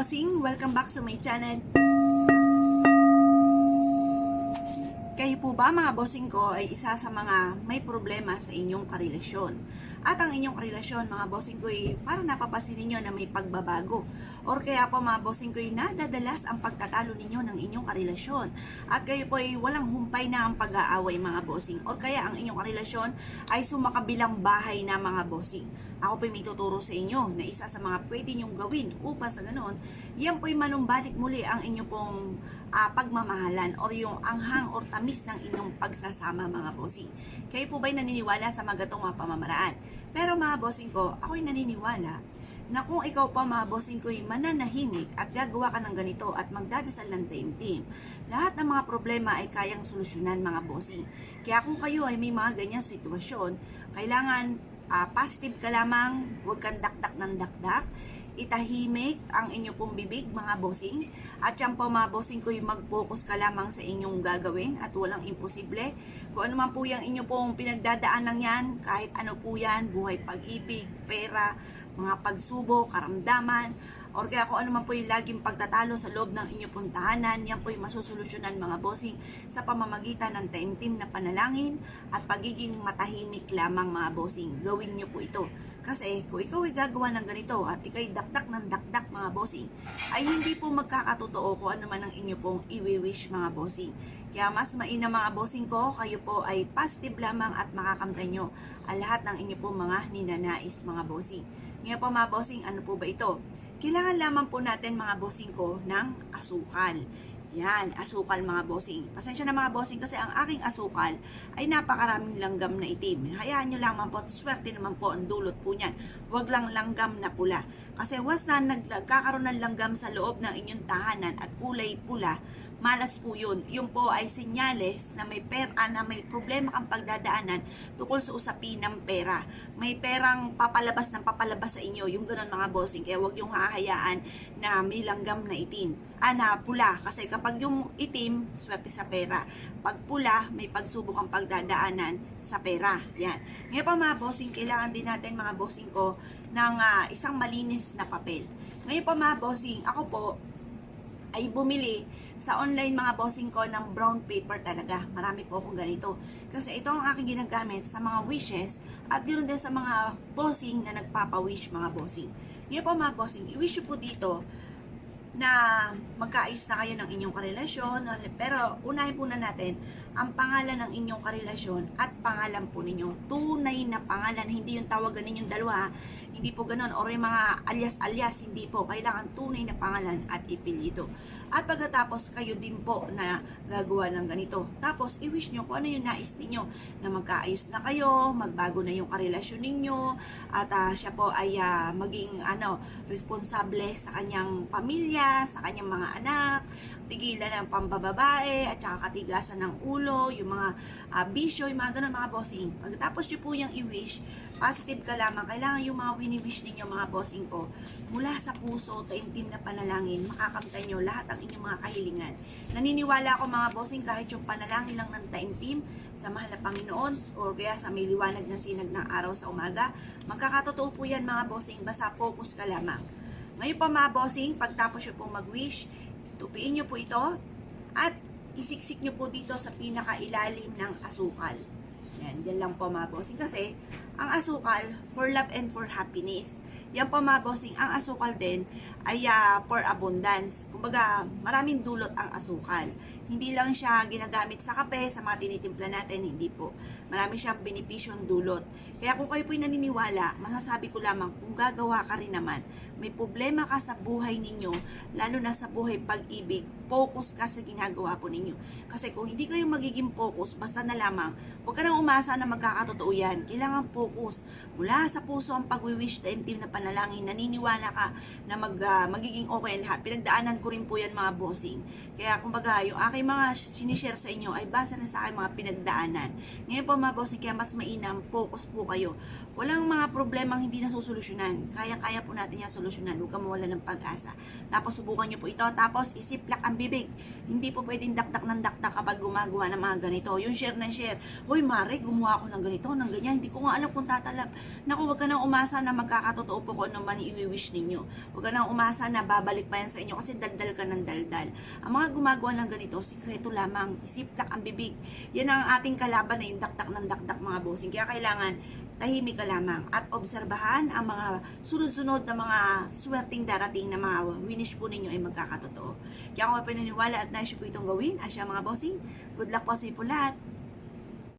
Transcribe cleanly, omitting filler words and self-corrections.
bossing, welcome back sa my channel. Kayo po ba mga bossing ko ay isa sa mga may problema sa inyong karelasyon? At ang inyong karelasyon mga bossing ko ay parang napapansin ninyo na may pagbabago. Or kaya po mga bossing ko ay nadadalas ang pagtatalo ninyo ng inyong karelasyon. At kayo po ay walang humpay na ang pag-aaway mga bossing. Or kaya ang inyong karelasyon ay sumakabilang bahay na mga bossing. Ako po may tuturo sa inyo na isa sa mga pwede nyong gawin upang sa ganoon, yan po ay manumbalik muli ang inyong pong pagmamahalan or yung anghang or tamis ng inyong pagsasama mga bossing. Kayo po ba'y naniniwala sa mga gatong mga pamamaraan? Pero mga bossing ko, ako'y naniniwala na kung ikaw pa mga bossing ko'y mananahimik at gagawa ka ng ganito at magdadasal ng taimtim, lahat ng mga problema ay kayang solusyonan mga bossing. Kaya kung kayo ay may mga ganyang sitwasyon, kailangan positive ka lamang, huwag kang dakdak ng dakdak, itahimik ang inyo pong bibig mga bossing, at yan po mga bossing ko yung mag-focus ka lamang sa inyong gagawin at walang imposible. Kung ano man po yung inyo pong pinagdadaanan yan, kahit ano po yan, buhay, pag-ibig, pera, mga pagsubok, karamdaman, or kaya kung ano man po yung laging pagtatalo sa loob ng inyong pong tahanan, yan po yung masusolusyonan mga bossing sa pamamagitan ng taimtim na panalangin at pagiging matahimik lamang mga bossing. Gawin nyo po ito. Kasi kung ikaw ay gagawa ng ganito at ikaw'y dakdak ng dakdak mga bossing, ay hindi po magkakatotoo kung ano man ang inyo pong i-wish mga bossing. Kaya mas mainam mga bossing ko, kayo po ay positive lamang at makakamtan nyo ang lahat ng inyo pong mga ninanais mga bossing. Ngayon po mga bossing, ano po ba ito? Kailangan lamang po natin mga bossing ko ng asukal. Yan, asukal mga bossing. Pasensya na mga bossing kasi ang aking asukal ay napakaraming langgam na itim. Hayaan nyo lamang po, swerte naman po ang dulot po niyan. Huwag lang langgam na pula. Kasi once na nagkakaroon ng langgam sa loob ng inyong tahanan at kulay pula, malas po yun. Yun po ay senyales na may pera, na may problema kang pagdadaanan tungkol sa usapin ng pera. May perang papalabas sa inyo, yung ganun mga bossing. Kaya huwag yung hahayaan na may langgam na itim. Na pula. Kasi kapag yung itim, swerte sa pera. Pag pula, may pagsubok ang pagdadaanan sa pera. Yan. Ngayon pa mga bossing, kailangan din natin mga bossing ko ng isang malinis na papel. Ngayon pa mga bossing, ako po ay bumili sa online mga bossing ko ng brown paper talaga. Marami po akong ganito. Kasi ito ang aking ginagamit sa mga wishes at ganoon din sa mga bossing na nagpapa-wish mga bossing. Ngayon po mga bossing, i-wish po dito na magkaayos na kayo ng inyong karelasyon. Pero unahin po na natin ang pangalan ng inyong karelasyon at pangalan po ninyo. Tunay na pangalan, hindi yung tawagan ninyong dalawa. Hindi po ganun. Or yung mga alias-alias, hindi po. Kailangan tunay na pangalan at ipilido. At pagkatapos kayo din po na gagawa ng ganito. Tapos i-wish nyo kung ano yung nais ninyo. Na magkaayos na kayo, magbago na yung karelasyon ninyo, at siya po ay maging responsable sa kanyang pamilya, sa kanyang mga anak, tigilan ng pambababae, at saka katigasan ng ulo, yung mga bisyo, yung mga ganun mga bossing. Pagkatapos nyo po yung i-wish, positive ka lamang. Kailangan yung mga wini-wish ninyo mga bossing ko, mula sa puso, taimtim na panalangin, makakamtan nyo lahat ang inyong mga kahilingan. Naniniwala ako mga bossing, kahit yung panalangin lang ng taimtim sa mahal na Panginoon, o kaya sa may liwanag na sinag ng araw sa umaga, magkakatotoo po yan mga bossing, basta focus ka lamang. Ngayon pa mga bossing, pagtapos nyo pong mag-wish, tupiin nyo po ito at isiksik nyo po dito sa pinakailalim ng asukal. Yan, yan lang po mga bossing. Kasi ang asukal, for love and for happiness. Yan po mga bossing, ang asukal din ay for abundance. Kumbaga, maraming dulot ang asukal. Hindi lang siya ginagamit sa kape, sa mga tinitimpla natin, hindi po. Marami siyang benepisyong dulot. Kaya kung kayo po'y naniniwala, masasabi ko lamang, kung gagawa ka rin naman, may problema ka sa buhay ninyo, lalo na sa buhay pag-ibig, focus ka sa ginagawa po ninyo. Kasi kung hindi kayo magiging focus, basta na lamang, huwag ka nang umasa na magkakatotoo yan. Kailangan focus. Mula sa puso ang pag-wish, taimtim na panalangin, naniniwala ka na magiging okay lahat. Pinagdaanan ko rin po yan mga bossing. Kaya kumbaga, yung aking aking mga sinishare sa inyo ay base na sa aking mga pinagdaanan. Ngayon po mga bossing, kaya mas mainam, focus po kayo. Walang mga problemang hindi nasusolusyonan. Kaya-kaya po natin yan solusyonan. Huwag kang mawala ng pag-asa. Tapos subukan nyo po ito. Tapos isiplak ang bibig. Hindi po pwedeng dakdak ng dakdak kapag gumagawa ng mga ganito. Yung share ng share. Hoy Mare, gumawa ako ng ganito, ng ganyan. Hindi ko nga alam kung tatalab. Naku, huwag ka nang umasa na magkakatotoo po kung ano man i-wish ninyo. Huwag ka nang umasa na babalik pa yan sa inyo kasi daldal ka ng daldal. Ang mga gumagawa ng ganito, sikreto lamang. Isiplak ang bibig. Yan ang ating kalaban na yung dakdak ng dakdak mga bossing. Kaya kailangan tahimik ka lamang at obserbahan ang mga sunod-sunod na mga swerteng darating na mga winish po ninyo ay magkakatotoo. Kaya kung may paniniwala at nais po itong gawin, asya mga bossing, good luck po sa inyo po lahat.